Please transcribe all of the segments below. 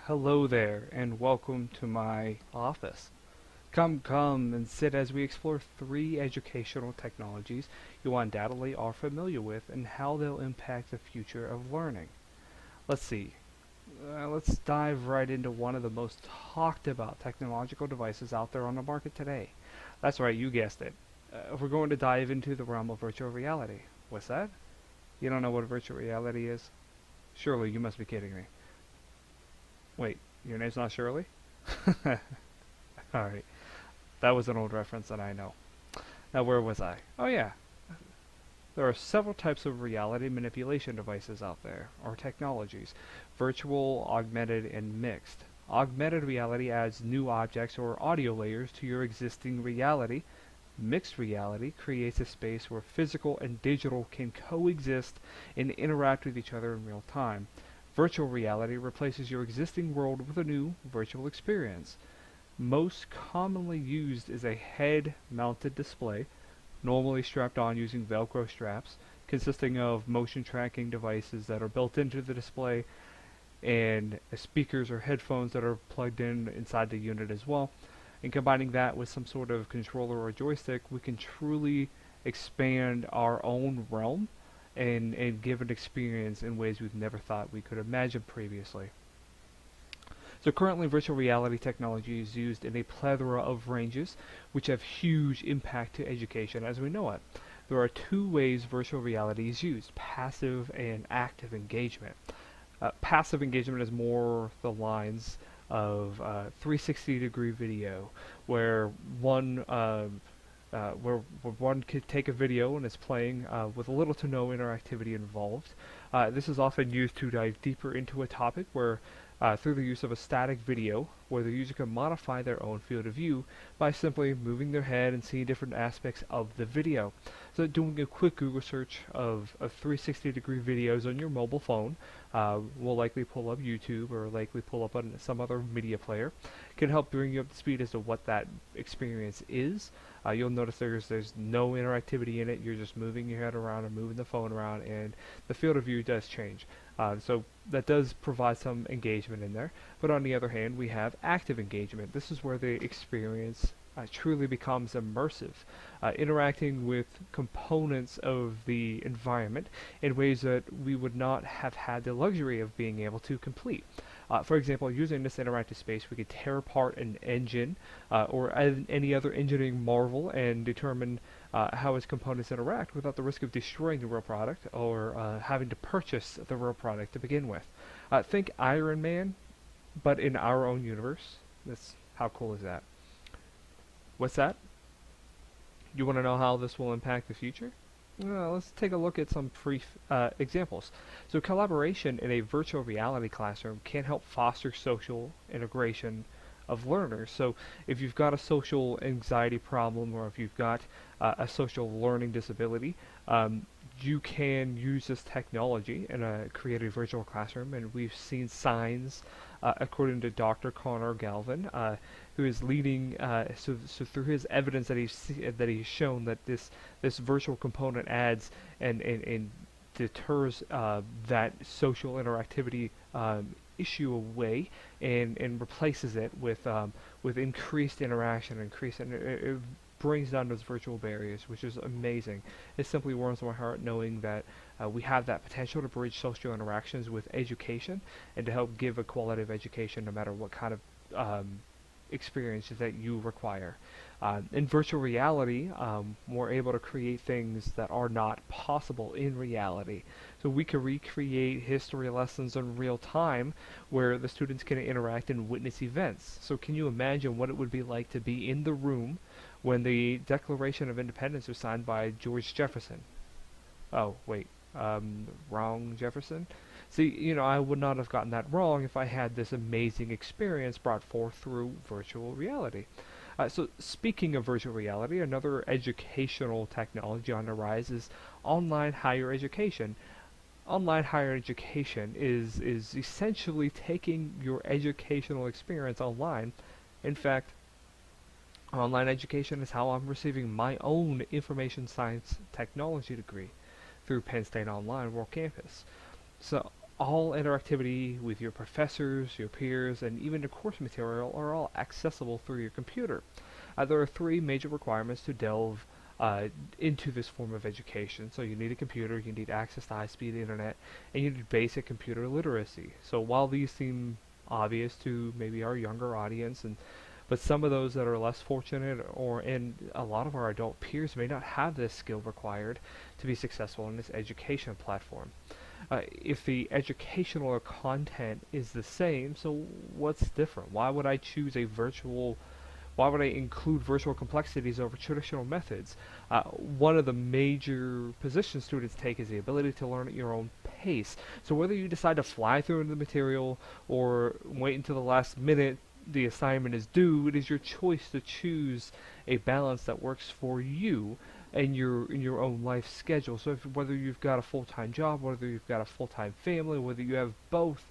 Hello there, and welcome to my office. Come and sit as we explore three educational technologies you undoubtedly are familiar with and how they'll impact the future of learning. Let's see. Let's dive right into one of the most talked about technological devices out there on the market today. That's right, you guessed it. We're going to dive into the realm of virtual reality. What's that? You don't know what virtual reality is? Surely you must be kidding me. Wait, your name's not Shirley? Alright. That was an old reference that I know. Now, where was I? Oh, yeah. There are several types of reality manipulation devices out there, or technologies: virtual, augmented, and mixed. Augmented reality adds new objects or audio layers to your existing reality. Mixed reality creates a space where physical and digital can coexist and interact with each other in real time. Virtual reality replaces your existing world with a new virtual experience. Most commonly used is a head-mounted display, normally strapped on using Velcro straps, consisting of motion tracking devices that are built into the display and speakers or headphones that are plugged in inside the unit as well. And combining that with some sort of controller or joystick, we can truly expand our own realm and give an experience in ways we've never thought we could imagine previously. So currently virtual reality technology is used in a plethora of ranges which have huge impact to education as we know it. There are two ways virtual reality is used: passive and active engagement. Passive engagement is more the lines of 360-degree video, where one could take a video and it's playing with little to no interactivity involved. This is often used to dive deeper into a topic where through the use of a static video where the user can modify their own field of view by simply moving their head and seeing different aspects of the video. So doing a quick Google search of 360-degree videos on your mobile phone will likely pull up YouTube or likely pull up on some other media player. Can help bring you up to speed as to what that experience is. You'll notice there's no interactivity in it. You're just moving your head around and moving the phone around, and the field of view does change. So that does provide some engagement in there. But on the other hand, we have active engagement. This is where the experience truly becomes immersive, interacting with components of the environment in ways that we would not have had the luxury of being able to complete. For example, using this interactive space, we could tear apart an engine or any other engineering marvel and determine how its components interact without the risk of destroying the real product or having to purchase the real product to begin with. Think Iron Man, but in our own universe. How cool is that? What's that? You want to know how this will impact the future? Let's take a look at some brief examples. So collaboration in a virtual reality classroom can help foster social integration of learners. So if you've got a social anxiety problem or if you've got a social learning disability, you can use this technology in a creative virtual classroom, and we've seen signs, according to Dr. Connor Galvin, who is leading. So through his evidence that he's shown that this virtual component adds and deters that social interactivity issue away and replaces it with increased interaction, it brings down those virtual barriers, which is amazing. It simply warms my heart knowing that we have that potential to bridge social interactions with education and to help give a quality of education no matter what kind of experiences that you require. In virtual reality, we're able to create things that are not possible in reality. So we can recreate history lessons in real time where the students can interact and witness events. So can you imagine what it would be like to be in the room when the Declaration of Independence was signed by George Jefferson? Oh, wait, wrong Jefferson? See, I would not have gotten that wrong if I had this amazing experience brought forth through virtual reality. So speaking of virtual reality, another educational technology on the rise is online higher education. Online higher education is essentially taking your educational experience online. In fact, online education is how I'm receiving my own information science technology degree through Penn State Online World Campus. So All interactivity with your professors, your peers, and even the course material are all accessible through your computer. There are three major requirements to delve uh, into this form of education. So you need a computer, you need access to high-speed internet, and you need basic computer literacy. So while these seem obvious to maybe our younger audience, but some of those that are less fortunate, and a lot of our adult peers may not have this skill required to be successful in this education platform. If the educational content is the same, so what's different? Why would I include virtual complexities over traditional methods? One of the major positions students take is the ability to learn at your own pace. So whether you decide to fly through the material or wait until the last minute the assignment is due, it is your choice to choose a balance that works for you and your own life schedule. So whether you've got a full-time job, whether you've got a full-time family, whether you have both,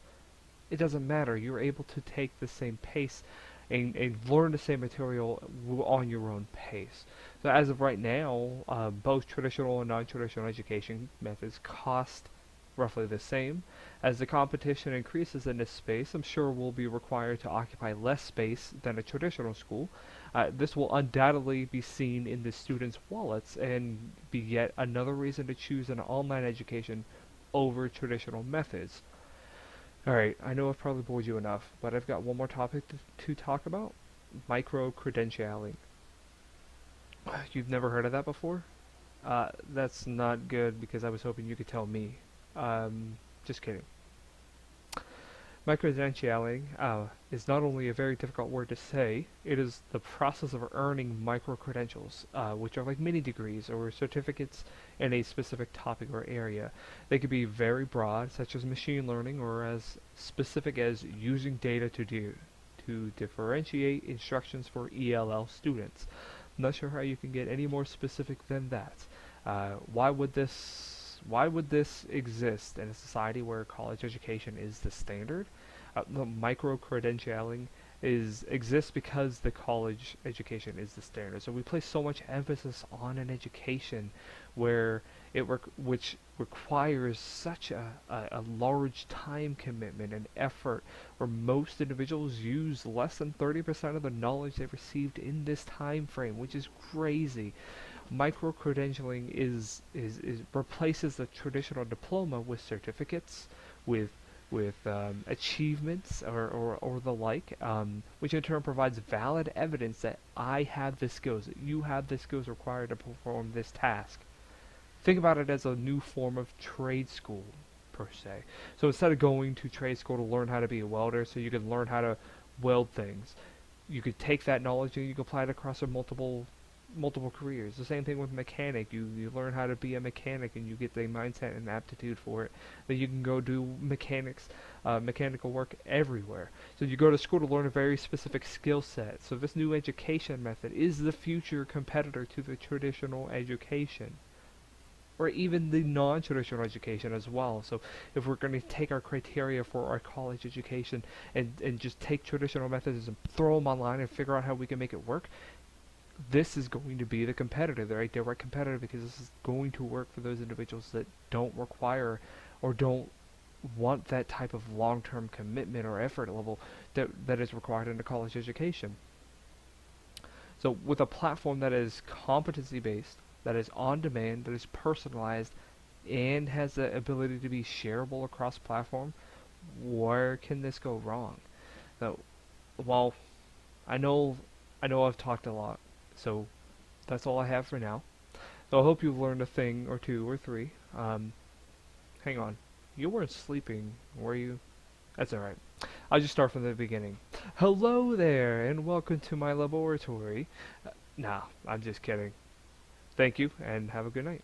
it doesn't matter. You're able to take the same pace and learn the same material on your own pace. So as of right now, both traditional and non-traditional education methods cost roughly the same. As the competition increases in this space, I'm sure we'll be required to occupy less space than a traditional school. This will undoubtedly be seen in the students' wallets and be yet another reason to choose an online education over traditional methods. Alright, I know I've probably bored you enough, but I've got one more topic to talk about. Micro-credentialing. You've never heard of that before? That's not good because I was hoping you could tell me. Just kidding. Micro-credentialing is not only a very difficult word to say, it is the process of earning micro-credentials, which are like mini degrees or certificates in a specific topic or area. They could be very broad, such as machine learning, or as specific as using data to differentiate instructions for ELL students. I'm not sure how you can get any more specific than that. Why would this exist in a society where college education is the standard? The micro-credentialing exists because the college education is the standard. So we place so much emphasis on an education where which requires such a large time commitment and effort, where most individuals use less than 30% of the knowledge they've received in this time frame, which is crazy. Micro-credentialing is replaces the traditional diploma with certificates, with achievements or the like, which in turn provides valid evidence that I have the skills, that you have the skills required to perform this task. Think about it as a new form of trade school, per se. So instead of going to trade school to learn how to be a welder so you can learn how to weld things, you could take that knowledge and you could apply it across multiple careers. The same thing with mechanic. You learn how to be a mechanic and you get the mindset and aptitude for it. Then you can go do mechanical work everywhere. So you go to school to learn a very specific skill set. So this new education method is the future competitor to the traditional education, or even the non-traditional education as well. So if we're going to take our criteria for our college education and just take traditional methods and throw them online and figure out how we can make it work, this is going to be the competitor, the right direct competitor, because this is going to work for those individuals that don't require or don't want that type of long-term commitment or effort level that is required in a college education. So with a platform that is competency-based, that is on-demand, that is personalized, and has the ability to be shareable across platform, where can this go wrong? So, while I know I've talked a lot, so that's all I have for now. So I hope you've learned a thing or two or three. Hang on. You weren't sleeping, were you? That's alright. I'll just start from the beginning. Hello there, and welcome to my laboratory. Nah, I'm just kidding. Thank you, and have a good night.